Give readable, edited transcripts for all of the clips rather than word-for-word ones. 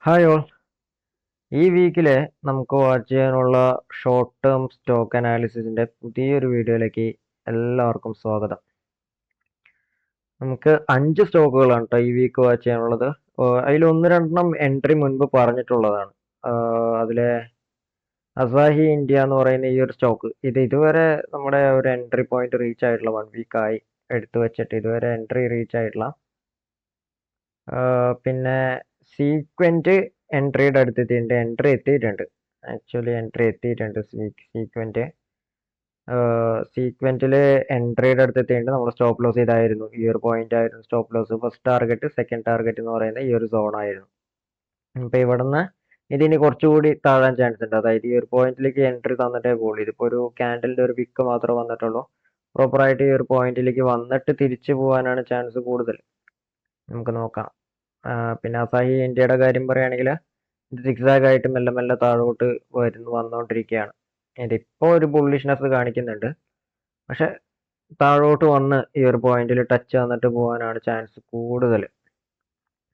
Hi all. ഈ വീക്കില് നമുക്ക് watch ചെയ്യാനുള്ള ഷോർട്ട് ടേം സ്റ്റോക്ക് അനാലിസിസിന്റെ പുതിയൊരു വീഡിയോയിലേക്ക് എല്ലാവർക്കും സ്വാഗതം. നമുക്ക് 5 സ്റ്റോക്കുകളാണ് ട്ടോ ഈ വീക്ക് വാച്ച് ചെയ്യാനുള്ളത്. അതിൽ 1, 2 എൻട്രി മുൻപ് പറഞ്ഞിട്ടുള്ളതാണ്. അതിലെ അസാഹി ഇന്ത്യ എന്ന് പറയുന്ന ഈ ഒരു സ്റ്റോക്ക് ഇത് ഇതുവരെ നമ്മുടെ ഒരു എൻട്രി പോയിന്റ് റീച്ച് ആയിട്ടുള്ള 1 വീക്കായി എടുത്തു വെച്ചിട്ട് ഇതുവരെ എൻട്രി റീച്ച് ആയിട്ടുള്ള. പിന്നെ സീക്വന്റ് എൻട്രിയുടെ അടുത്തെത്തിയിട്ടുണ്ട്. എൻട്രി എത്തിയിട്ടുണ്ട്. ആക്ച്വലി എൻട്രി എത്തിയിട്ടുണ്ട് സീക്വന്റ്. സീക്വന്റില് എൻട്രിയുടെ അടുത്തെത്തിയിട്ടുണ്ട്. നമ്മൾ സ്റ്റോപ്പ് ലോസ് ഇതായിരുന്നു. ഈ ഒരു പോയിന്റ് ആയിരുന്നു stop loss. First target, second target എന്ന് പറയുന്ന ഈ ഒരു സോൺ ആയിരുന്നു. ഇപ്പൊ ഇവിടുന്ന് ഇതിനി കുറച്ചുകൂടി താഴാൻ ചാൻസ് ഉണ്ട്. അതായത് ഈ ഒരു പോയിന്റിലേക്ക് എൻട്രി തന്നിട്ടേ പോകുള്ളൂ. ഇതിപ്പോ ഒരു ക്യാൻഡലിന്റെ ഒരു വിക്ക് മാത്രമേ വന്നിട്ടുള്ളൂ. പ്രോപ്പറായിട്ട് ഈ ഒരു പോയിന്റിലേക്ക് വന്നിട്ട് തിരിച്ചു പോകാനാണ് ചാൻസ് കൂടുതൽ. നമുക്ക് നോക്കാം. പിന്നെ അസാഹി ഇന്ത്യയുടെ കാര്യം പറയുകയാണെങ്കിൽ ഇത് സിക്സാഗ് ആയിട്ട് മെല്ലെ മെല്ലെ താഴോട്ട് വന്നുകൊണ്ടിരിക്കുകയാണ്. ഇതിപ്പോൾ ഒരു ബുള്ളിഷ്നെസ് കാണിക്കുന്നുണ്ട്. പക്ഷെ താഴോട്ട് വന്ന് ഈ ഒരു പോയിന്റിൽ ടച്ച് വന്നിട്ട് പോകാനാണ് ചാൻസ് കൂടുതൽ.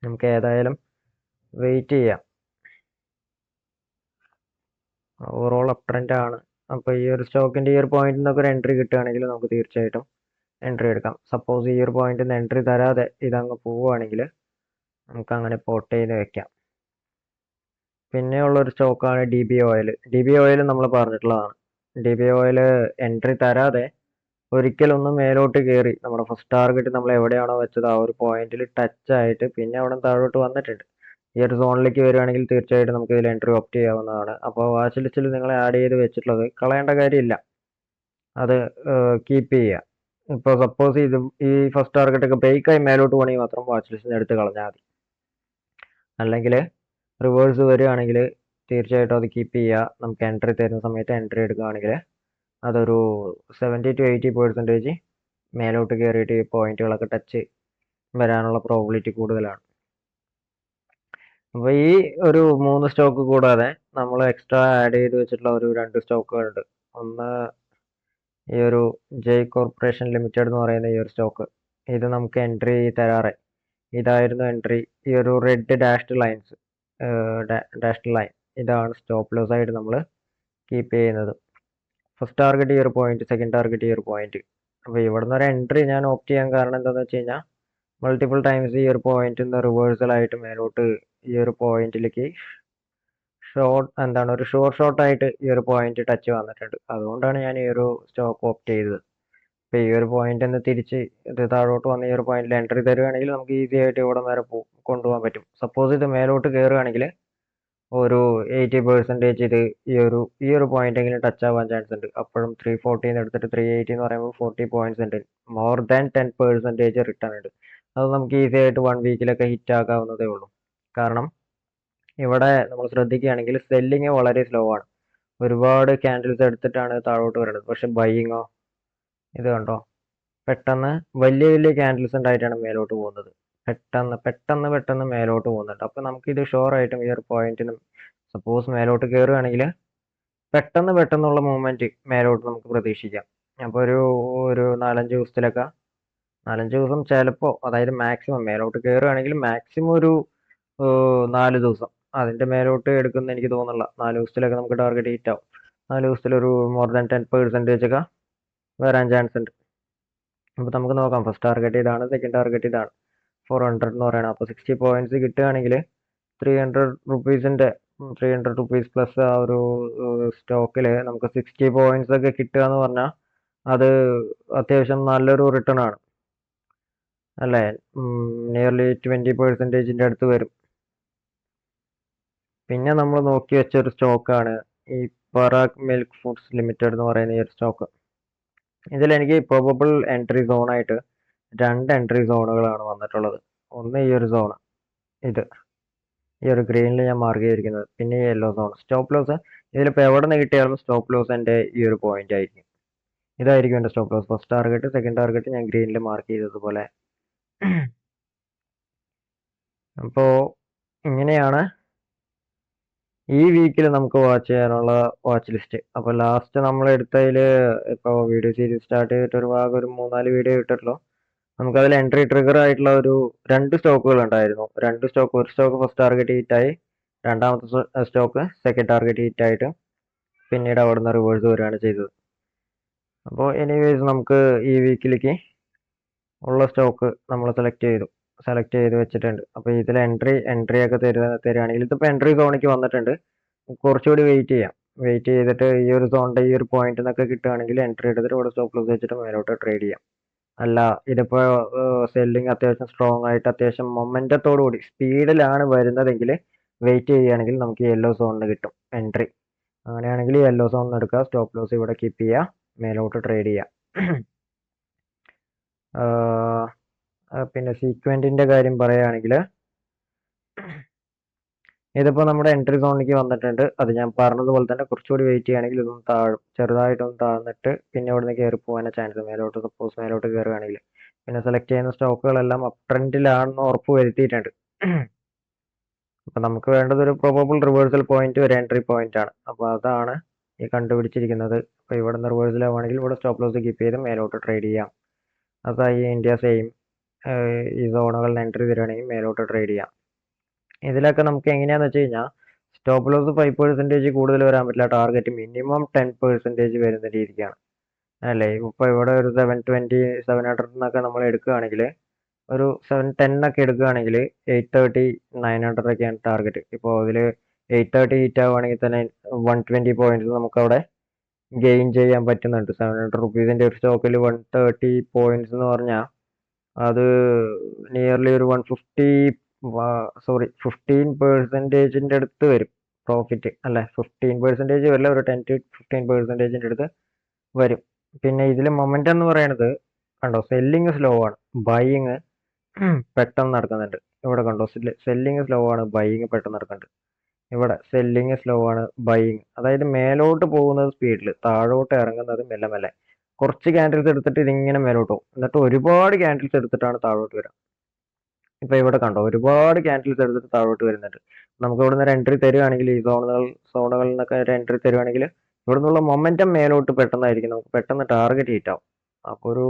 നമുക്ക് ഏതായാലും വെയിറ്റ് ചെയ്യാം. ഓവറോൾ അപ് ട്രെൻഡ് ആണ്. അപ്പോൾ ഈ ഒരു സ്റ്റോക്കിന്റെ ഈ ഒരു പോയിന്റിൽ നിന്നൊക്കെ ഒരു എൻട്രി കിട്ടുകയാണെങ്കിൽ നമുക്ക് തീർച്ചയായിട്ടും എൻട്രി എടുക്കാം. സപ്പോസ് ഈ ഒരു പോയിന്റിൽ നിന്ന് എൻട്രി തരാതെ ഇതങ്ങ് പോവുകയാണെങ്കിൽ നമുക്ക് അങ്ങനെ പോട്ട് ചെയ്ത് വെക്കാം. പിന്നെയുള്ളൊരു സ്റ്റോക്കാണ് D B oil. D B oil നമ്മൾ പറഞ്ഞിട്ടുള്ളതാണ്. ഡി ബി ഓയിൽ എൻട്രി തരാതെ ഒരിക്കലൊന്ന് മേലോട്ട് കയറി നമ്മുടെ ഫസ്റ്റ് ടാർഗറ്റ് നമ്മൾ എവിടെയാണോ വെച്ചത് ആ ഒരു പോയിന്റിൽ ടച്ച് ആയിട്ട് പിന്നെ അവിടെ താഴോട്ട് വന്നിട്ടുണ്ട്. ഈ ഒരു സോണിലേക്ക് വരികയാണെങ്കിൽ തീർച്ചയായിട്ടും നമുക്ക് ഇതിൽ എൻട്രി ഓപ്റ്റ് ചെയ്യാവുന്നതാണ്. അപ്പോൾ വാച്ച് ലിസ്റ്റിൽ നിങ്ങൾ ആഡ് ചെയ്ത് വെച്ചിട്ടുള്ളത് കളയേണ്ട കാര്യമില്ല. അത് കീപ്പ് ചെയ്യുക. ഇപ്പോൾ സപ്പോസ് ഇത് ഈ ഫസ്റ്റ് ടാർഗറ്റ് ഒക്കെ ബ്രേക്കായി മേലോട്ട് പോകണമെങ്കിൽ മാത്രം വാച്ച് ലിസ്റ്റിൽ നിന്ന് എടുത്ത് കളഞ്ഞാൽ മതി. അല്ലെങ്കിൽ റിവേഴ്സ് വരികയാണെങ്കിൽ തീർച്ചയായിട്ടും അത് കീപ്പ് ചെയ്യുക. നമുക്ക് എൻട്രി തരുന്ന സമയത്ത് എൻട്രി എടുക്കുകയാണെങ്കിൽ അതൊരു 70 to 80% മേലോട്ട് കയറിയിട്ട് ഈ പോയിന്റുകളൊക്കെ ടച്ച് വരാനുള്ള പ്രോബിലിറ്റി കൂടുതലാണ്. അപ്പോൾ ഈ ഒരു 3 സ്റ്റോക്ക് കൂടാതെ നമ്മൾ എക്സ്ട്രാ ആഡ് ചെയ്ത് വെച്ചിട്ടുള്ള ഒരു 2 സ്റ്റോക്കുകളുണ്ട്. ഒന്ന് ഈ ഒരു ജയ് കോർപ്പറേഷൻ ലിമിറ്റഡ് എന്ന് പറയുന്ന ഈ ഒരു സ്റ്റോക്ക്. ഇത് നമുക്ക് എൻട്രി തരാറ്. ഇതായിരുന്നു എൻട്രി. ഈ ഒരു red dashed lines, dashed line ഇതാണ് സ്റ്റോപ്പ് ലോസ് ആയിട്ട് നമ്മൾ കീപ്പ് ചെയ്യുന്നത്. ഫസ്റ്റ് ടാർഗറ്റ് ഈ ഒരു പോയിന്റ്, സെക്കൻഡ് ടാർഗറ്റ് ഈ ഒരു പോയിന്റ്. അപ്പോൾ ഇവിടെ നിന്ന് ഒരു എൻട്രി ഞാൻ ഓപ്റ്റ് ചെയ്യാൻ കാരണം എന്താണെന്ന് വെച്ച് കഴിഞ്ഞാൽ മൾട്ടിപ്പിൾ ടൈംസ് ഈ ഒരു പോയിന്റിൽ നിന്ന് റിവേഴ്സൽ ആയിട്ട് മേലോട്ട് ഈ ഒരു പോയിന്റിലേക്ക് ഒരു ഷോർട്ട് ആയിട്ട് ഈ ഒരു പോയിന്റ് ടച്ച് വന്നിട്ടുണ്ട്. അതുകൊണ്ടാണ് ഞാൻ ഈ ഒരു സ്റ്റോക്ക് ഓപ്റ്റ് ചെയ്തത്. അപ്പോൾ ഈ ഒരു പോയിന്റ് നിന്ന് തിരിച്ച് ഇത് താഴോട്ട് വന്ന് ഈ ഒരു പോയിന്റിൽ എൻട്രി തരുവാണെങ്കിൽ നമുക്ക് ഈസി ആയിട്ട് ഇവിടെ വരെ കൊണ്ടുപോകാൻ പറ്റും. സപ്പോസ് ഇത് മേലോട്ട് കയറുകയാണെങ്കിൽ ഒരു 80% ഇത് ഈ ഒരു പോയിന്റ് എങ്കിലും ടച്ച് ആവാൻ ചാൻസ് ഉണ്ട്. അപ്പോഴും 340 എടുത്തിട്ട് 380 എന്ന് പറയുമ്പോൾ 40 പോയിന്റ്സ് ഉണ്ട്. മോർ ദാൻ 10% റിട്ടേൺ ഉണ്ട്. അത് നമുക്ക് ഈസി ആയിട്ട് 1 വീക്കിലൊക്കെ ഹിറ്റ് ആക്കാവുന്നതേ ഉള്ളൂ. കാരണം ഇവിടെ നമ്മൾ ശ്രദ്ധിക്കുകയാണെങ്കിൽ സെല്ലിങ് വളരെ സ്ലോ ആണ്. ഒരുപാട് ക്യാൻഡിൽസ് എടുത്തിട്ടാണ് താഴോട്ട് വരുന്നത്. പക്ഷെ ബൈയിങ്ങോ ഇത് കണ്ടോ, പെട്ടെന്ന് വലിയ വലിയ ക്യാൻഡിൽസ് ഉണ്ടായിട്ടാണ് മേലോട്ട് പോകുന്നത്. പെട്ടെന്ന് മേലോട്ട് പോകുന്നുണ്ട്. അപ്പോൾ നമുക്കിത് ഷുവർ ആയിട്ടും ഈ ഒരു പോയിന്റിന് സപ്പോസ് മേലോട്ട് കയറുകയാണെങ്കിൽ പെട്ടെന്നുള്ള മൂവ്മെന്റ് മേലോട്ട് നമുക്ക് പ്രതീക്ഷിക്കാം. അപ്പോൾ ഒരു 4-5 ദിവസം ചിലപ്പോൾ, അതായത് മാക്സിമം മേലോട്ട് കയറുകയാണെങ്കിൽ മാക്സിമം ഒരു 4 ദിവസം അതിന്റെ മേലോട്ട് എടുക്കുന്ന എനിക്ക് തോന്നുന്നില്ല. 4 ദിവസത്തിലൊക്കെ നമുക്ക് ടാർഗറ്റ് ഹിറ്റ് ആവും. 4 ദിവസത്തിലൊരു മോർ ദാൻ 10% ഒക്കെ വരാൻ ചാൻസ് ഉണ്ട്. അപ്പോൾ നമുക്ക് നോക്കാം. ഫസ്റ്റ് ടാർഗറ്റ് ഇതാണ്, സെക്കൻഡ് ടാർഗറ്റ് ഇതാണ്. 400 എന്ന് പറയണം. അപ്പോൾ 60 പോയിന്റ്സ് കിട്ടുകയാണെങ്കിൽ 300 റുപ്പീസിന്റെ 300 റുപ്പീസ് പ്ലസ് ആ ഒരു സ്റ്റോക്കിൽ നമുക്ക് 60 പോയിന്റ്സ് ഒക്കെ കിട്ടുക എന്ന് പറഞ്ഞാൽ അത് അത്യാവശ്യം നല്ലൊരു റിട്ടേൺ ആണ് അല്ലേ. നിയർലി 20%ന്റെ അടുത്ത് വരും. പിന്നെ നമ്മൾ നോക്കി വെച്ച ഒരു സ്റ്റോക്കാണ് ഈ പറാഗ് മിൽക്ക് ഫുഡ്സ് ലിമിറ്റഡ് എന്ന് പറയുന്ന ഈ ഒരു സ്റ്റോക്ക്. ഇതിൽ എനിക്ക് പ്രോബബിൾ എൻട്രി സോണായിട്ട് 2 എൻട്രി സോണുകളാണ് വന്നിട്ടുള്ളത്. ഒന്ന് ഈ ഒരു സോൺ, ഇത് ഈ ഒരു ഗ്രീനിൽ ഞാൻ മാർക്ക് ചെയ്തിരിക്കുന്നത്. പിന്നെ ഈ യെല്ലോ സോൺ. സ്റ്റോപ്പ് ലോസ് ഇതിലിപ്പോൾ എവിടെ നിന്ന് കിട്ടിയാലും സ്റ്റോപ്പ് ലോസ് എൻ്റെ ഈ ഒരു പോയിന്റ് ആയിരിക്കും. ഇതായിരിക്കും എൻ്റെ stop loss. First target, second target ഞാൻ ഗ്രീനിൽ മാർക്ക് ചെയ്തതുപോലെ. അപ്പോൾ ഇങ്ങനെയാണ് ഈ വീക്കിൽ നമുക്ക് വാച്ച് ചെയ്യാനുള്ള വാച്ച് ലിസ്റ്റ്. അപ്പോൾ ലാസ്റ്റ് നമ്മൾ എടുത്തതിൽ ഇപ്പോൾ വീഡിയോ സീരീസ് സ്റ്റാർട്ട് ചെയ്തിട്ട് ഒരു 3-4 വീഡിയോ ഇട്ടിട്ടുള്ളൂ. നമുക്കതിൽ എൻട്രി ട്രിഗർ ആയിട്ടുള്ള ഒരു 2 സ്റ്റോക്കുകൾ ഉണ്ടായിരുന്നു. 2 സ്റ്റോക്ക്, ഒരു സ്റ്റോക്ക് ഫസ്റ്റ് ടാർഗറ്റ് ഹിറ്റായി, രണ്ടാമത്തെ സ്റ്റോക്ക് സെക്കൻഡ് ടാർഗറ്റ് ഹിറ്റ് ആയിട്ട് പിന്നീട് അവിടുന്ന് റിവേഴ്സ് വരികയാണ് ചെയ്തത്. അപ്പോൾ എനിവേസ് നമുക്ക് ഈ വീക്കിലേക്ക് ഉള്ള സ്റ്റോക്ക് നമ്മൾ സെലക്ട് ചെയ്ത് വെച്ചിട്ടുണ്ട്. അപ്പോൾ ഇതിൽ എൻട്രി ഒക്കെ തരികയാണെങ്കിൽ ഇതിപ്പോൾ എൻട്രി സോണിക്ക് വന്നിട്ടുണ്ട്. കുറച്ചുകൂടി വെയിറ്റ് ചെയ്തിട്ട് ഈ ഒരു സോണിൻ്റെ ഈ ഒരു പോയിന്റ് എന്നൊക്കെ കിട്ടുകയാണെങ്കിൽ എൻട്രി എടുത്തിട്ട് ഇവിടെ സ്റ്റോപ്പ് ലോസ് വെച്ചിട്ട് മേലോട്ട് ട്രേഡ് ചെയ്യാം. അല്ല ഇതിപ്പോൾ സെല്ലിങ് അത്യാവശ്യം സ്ട്രോങ് ആയിട്ട് അത്യാവശ്യം മൊമെൻറ്റത്തോടു കൂടി സ്പീഡിലാണ് വരുന്നതെങ്കിൽ വെയിറ്റ് ചെയ്യുകയാണെങ്കിൽ നമുക്ക് യെല്ലോ സോണിന് കിട്ടും എൻട്രി. അങ്ങനെയാണെങ്കിൽ യെല്ലോ സോണിന് എടുക്കുക, സ്റ്റോപ്പ് ലോസ് ഇവിടെ കീപ്പ് ചെയ്യുക, മേലോട്ട് ട്രേഡ് ചെയ്യുക. പിന്നെ സീക്വൻറ്റിൻ്റെ കാര്യം പറയുകയാണെങ്കിൽ ഇതിപ്പോൾ നമ്മുടെ എൻട്രി സോണിലേക്ക് വന്നിട്ടുണ്ട്. അത് ഞാൻ പറഞ്ഞതുപോലെ തന്നെ കുറച്ചുകൂടി വെയിറ്റ് ചെയ്യുകയാണെങ്കിൽ ഇതൊന്ന് താഴും, ചെറുതായിട്ടൊന്ന് താഴ്ന്നിട്ട് പിന്നെ ഇവിടുന്ന് കയറി പോകാൻ ചാൻസ് മേലോട്ട് സപ്പോസ് മേലോട്ട് കയറുകയാണെങ്കിൽ. പിന്നെ സെലക്ട് ചെയ്യുന്ന സ്റ്റോക്കുകളെല്ലാം അപ് ട്രെൻഡിലാണെന്ന് ഉറപ്പ് വരുത്തിയിട്ടുണ്ട്. അപ്പം നമുക്ക് വേണ്ടത് ഒരു പ്രോബബിൾ റിവേഴ്സൽ പോയിന്റ് ഒരു എൻട്രി പോയിന്റ് ആണ്. അപ്പോൾ അതാണ് ഈ കണ്ടുപിടിച്ചിരിക്കുന്നത്. അപ്പോൾ ഇവിടെ നിന്ന് റിവേഴ്സൽ ആവുകയാണെങ്കിൽ ഇവിടെ സ്റ്റോപ്പ് ലോസ് കീപ്പ് ചെയ്ത് മേലോട്ട് ട്രേഡ് ചെയ്യാം. അതായി ഇന്ത്യ സെയിം ഈ സോണുകളിൽ എൻട്രി തരികയാണെങ്കിൽ മേലോട്ട് ട്രേഡ് ചെയ്യാം. ഇതിലൊക്കെ നമുക്ക് എങ്ങനെയാണെന്ന് വെച്ച് കഴിഞ്ഞാൽ സ്റ്റോപ്പ് ലോസ് 5% കൂടുതൽ വരാൻ പറ്റില്ല, ടാർഗറ്റ് മിനിമം 10% വരുന്ന രീതിക്കാണ് അല്ലേ. ഇപ്പോൾ ഇവിടെ ഒരു 720 700 എന്നൊക്കെ നമ്മൾ എടുക്കുകയാണെങ്കിൽ ഒരു 710 ഒക്കെ എടുക്കുകയാണെങ്കിൽ 830 900 ഒക്കെയാണ് ടാർഗറ്റ്. ഇപ്പോൾ ഇതിൽ 830 ഹിറ്റ് ആവുകയാണെങ്കിൽ തന്നെ 120 പോയിന്റ്സ് നമുക്ക് അവിടെ ഗെയിൻ ചെയ്യാൻ പറ്റുന്നുണ്ട്. 700 റുപ്പീസിൻ്റെ ഒരു സ്റ്റോക്കിൽ 130 പോയിന്റ്സ് എന്ന് പറഞ്ഞാൽ അത് നിയർലി ഒരു 15% അടുത്ത് വരും പ്രോഫിറ്റ് അല്ലേ. 15% വരില്ല, ഒരു 10 to 15% അടുത്ത് വരും. പിന്നെ ഇതിൽ മൊമെന്റം എന്ന് പറയുന്നത് കണ്ടോ, സെല്ലിങ് സ്ലോ ആണ്, ബൈയിങ് പെട്ടെന്ന് നടക്കുന്നുണ്ട്. ഇവിടെ കണ്ടോ, സെല്ലിങ് സ്ലോ ആണ്, ബൈയിങ് പെട്ടെന്ന് നടക്കുന്നുണ്ട്. ഇവിടെ സെല്ലിങ് സ്ലോ ആണ്, ബൈയിങ് അതായത് മേലോട്ട് പോകുന്നത് സ്പീഡിൽ, താഴോട്ട് ഇറങ്ങുന്നത് മെല്ലെ മെല്ലെ. കുറച്ച് ക്യാൻഡിൽസ് എടുത്തിട്ട് ഇതിങ്ങനെ മേലോട്ട് പോകും, എന്നിട്ട് ഒരുപാട് ക്യാൻഡിൽസ് എടുത്തിട്ടാണ് താഴോട്ട് വരിക. ഇപ്പൊ ഇവിടെ കണ്ടോ, ഒരുപാട് ക്യാൻഡിൽസ് എടുത്തിട്ട് താഴോട്ട് വരുന്നുണ്ട്. നമുക്ക് ഇവിടെ നിന്ന് ഒരു എൻട്രി തരുവാണെങ്കിൽ ഈ സോണുകളിൽ നിന്നൊക്കെ ഒരു എൻട്രി തരുവാണെങ്കിൽ ഇവിടെ നിന്നുള്ള മൊമെന്റം മേലോട്ട് പെട്ടെന്നായിരിക്കും, നമുക്ക് പെട്ടെന്ന് ടാർഗറ്റ് ഹിറ്റ് ആവും. അപ്പോൾ ഒരു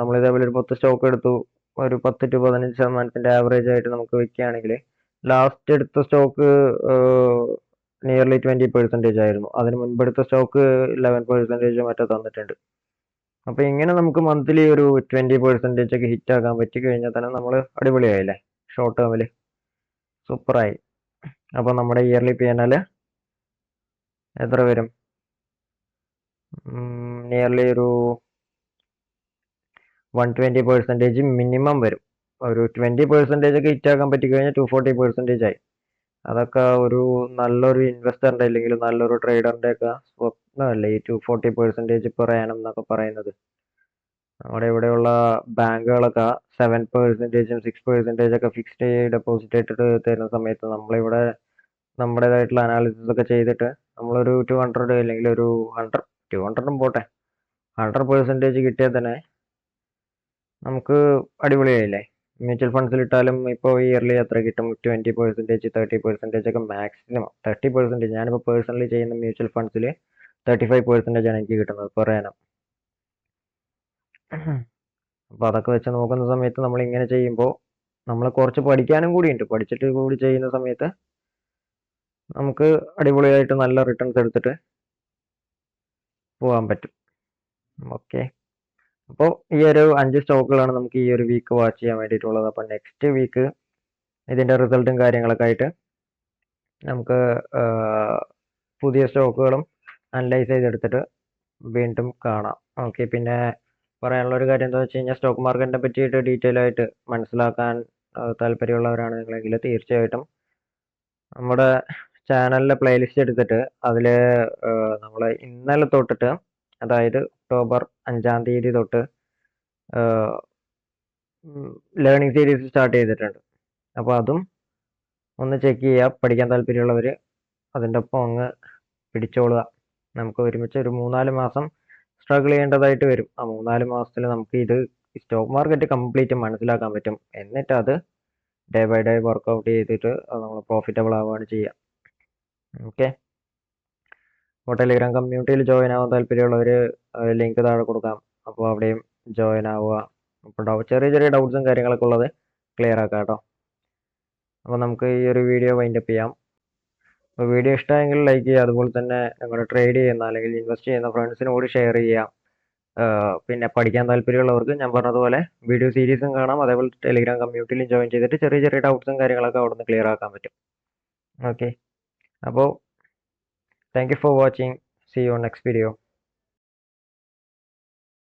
നമ്മൾ ഇതേപോലെ ഒരു 10 സ്റ്റോക്ക് എടുത്തു, ഒരു 10 to 15% ആവറേജ് ആയിട്ട് നമുക്ക് വെക്കുകയാണെങ്കിൽ ലാസ്റ്റ് എടുത്ത സ്റ്റോക്ക് നിയർലി 20% ആയിരുന്നു. അതിന് മുൻപെടുത്ത സ്റ്റോക്ക് 11% മറ്റോ തന്നിട്ടുണ്ട്. അപ്പോൾ ഇങ്ങനെ നമുക്ക് മന്ത്ലി ഒരു 20% ഒക്കെ ഹിറ്റ് ആക്കാൻ പറ്റി കഴിഞ്ഞാൽ തന്നെ നമ്മൾ അടിപൊളിയായില്ലേ, ഷോർട്ട് ടേമിൽ സൂപ്പറായി. അപ്പോൾ നമ്മുടെ ഇയർലി PNL എത്ര വരും? നിയർലി ഒരു 120% മിനിമം വരും. ഒരു 20% ഒക്കെ ഹിറ്റ് ആക്കാൻ പറ്റി കഴിഞ്ഞാൽ 240% ആയി. അതൊക്കെ ഒരു നല്ലൊരു ഇൻവെസ്റ്ററിന്റെ അല്ലെങ്കിൽ നല്ലൊരു ട്രേഡറിന്റെ ഒക്കെ സ്വപ്നമല്ലേ ഈ 240% പെർ ആനം എന്നൊക്കെ പറയുന്നത്. നമ്മുടെ ഇവിടെയുള്ള ബാങ്കുകളൊക്കെ 7%, 6% ഒക്കെ ഫിക്സ്ഡ് ഡെപ്പോസിറ്റ് ഇട്ടിട്ട് തരുന്ന സമയത്ത് നമ്മളിവിടെ നമ്മുടേതായിട്ടുള്ള അനാലിസിസ് ഒക്കെ ചെയ്തിട്ട് നമ്മളൊരു 200 അല്ലെങ്കിൽ ഒരു 200 പോട്ടെ 100% കിട്ടിയാൽ തന്നെ നമുക്ക് അടിപൊളിയായില്ലേ. മ്യൂച്വൽ ഫണ്ട്സിൽ ഇട്ടാലും ഇപ്പോൾ ഇയർലി എത്ര കിട്ടും? 20%, 30% ഒക്കെ മാക്സിമം. 30%, ഞാനിപ്പോൾ പേഴ്സണലി ചെയ്യുന്ന മ്യൂച്വൽ ഫണ്ട്സിൽ 35% ആണ് എനിക്ക് കിട്ടുന്നത് പെർ ആനം. അപ്പോൾ അതൊക്കെ വെച്ച് നോക്കുന്ന സമയത്ത് നമ്മൾ ഇങ്ങനെ ചെയ്യുമ്പോൾ നമ്മൾ കുറച്ച് പഠിക്കാനും കൂടിയുണ്ട്. പഠിച്ചിട്ട് കൂടി ചെയ്യുന്ന സമയത്ത് നമുക്ക് അടിപൊളിയായിട്ട് നല്ല റിട്ടേൺസ് എടുത്തിട്ട് പോകാൻ പറ്റും. ഓക്കെ, അപ്പോൾ ഈ ഒരു 5 സ്റ്റോക്കുകളാണ് നമുക്ക് ഈ ഒരു വീക്ക് വാച്ച് ചെയ്യാൻ വേണ്ടിയിട്ടുള്ളത്. അപ്പോൾ നെക്സ്റ്റ് വീക്ക് ഇതിൻ്റെ റിസൾട്ടും കാര്യങ്ങളൊക്കെ ആയിട്ട് നമുക്ക് പുതിയ സ്റ്റോക്കുകളും അനലൈസ് ചെയ്തെടുത്തിട്ട് വീണ്ടും കാണാം. ഓക്കെ, പിന്നെ പറയാനുള്ള ഒരു കാര്യം എന്താ വെച്ച് കഴിഞ്ഞാൽ സ്റ്റോക്ക് മാർക്കറ്റിനെ പറ്റിയിട്ട് ഡീറ്റെയിൽ ആയിട്ട് മനസ്സിലാക്കാൻ താല്പര്യമുള്ളവരാണ് നിങ്ങളെങ്കിൽ തീർച്ചയായിട്ടും നമ്മുടെ ചാനലിലെ പ്ലേലിസ്റ്റ് എടുത്തിട്ട് അതിൽ നമ്മൾ ഇന്നലെ തൊട്ടിട്ട്, അതായത് ഒക്ടോബർ 5-ാം തീയതി തൊട്ട് ലേണിംഗ് സീരീസ് സ്റ്റാർട്ട് ചെയ്തിട്ടുണ്ട്. അപ്പോൾ അതും ഒന്ന് ചെക്ക് ചെയ്യുക. പഠിക്കാൻ താല്പര്യമുള്ളവർ അതിൻ്റെ ഒപ്പം അങ്ങ് പിടിച്ചോളുക. നമുക്ക് ഒരുമിച്ച് ഒരു 3-4 മാസം സ്ട്രഗിൾ ചെയ്യേണ്ടതായിട്ട് വരും. ആ 3-4 മാസത്തിൽ നമുക്ക് ഇത് സ്റ്റോക്ക് മാർക്കറ്റ് കംപ്ലീറ്റ് മനസ്സിലാക്കാൻ പറ്റും. എന്നിട്ട് അത് ഡേ ബൈ ഡേ വർക്കൗട്ട് ചെയ്തിട്ട് അത് നമ്മൾ പ്രോഫിറ്റബിൾ ആവുകയാണ് ചെയ്യുക. ഓക്കെ, അപ്പോൾ ടെലിഗ്രാം കമ്മ്യൂണിറ്റിയിൽ ജോയിൻ ആവാൻ താല്പര്യമുള്ളവർ ലിങ്ക് താഴെ കൊടുക്കാം. അപ്പോൾ അവിടെയും ജോയിൻ ആവുക. അപ്പോൾ ചെറിയ ചെറിയ ഡൗട്ട്സും കാര്യങ്ങളൊക്കെ ഉള്ളത് ക്ലിയർ ആക്കാം കേട്ടോ. അപ്പോൾ നമുക്ക് ഈ ഒരു വീഡിയോ വൈൻഡപ്പ് ചെയ്യാം. അപ്പോൾ വീഡിയോ ഇഷ്ടമായെങ്കിൽ ലൈക്ക് ചെയ്യുക. അതുപോലെ തന്നെ നിങ്ങളുടെ ട്രേഡ് ചെയ്യുന്ന അല്ലെങ്കിൽ ഇൻവെസ്റ്റ് ചെയ്യുന്ന ഫ്രണ്ട്സിന് കൂടി ഷെയർ ചെയ്യുക. പിന്നെ പഠിക്കാൻ താല്പര്യമുള്ളവർക്ക് ഞാൻ പറഞ്ഞതുപോലെ വീഡിയോ സീരീസും കാണാം. അതേപോലെ ടെലിഗ്രാം കമ്മ്യൂണിറ്റിയിലും ജോയിൻ ചെയ്തിട്ട് ചെറിയ ചെറിയ ഡൗട്ട്സും കാര്യങ്ങളൊക്കെ അവിടെ നിന്ന് ക്ലിയർ ആക്കാൻ പറ്റും. ഓക്കെ, അപ്പോൾ thank you for watching. See you on next video.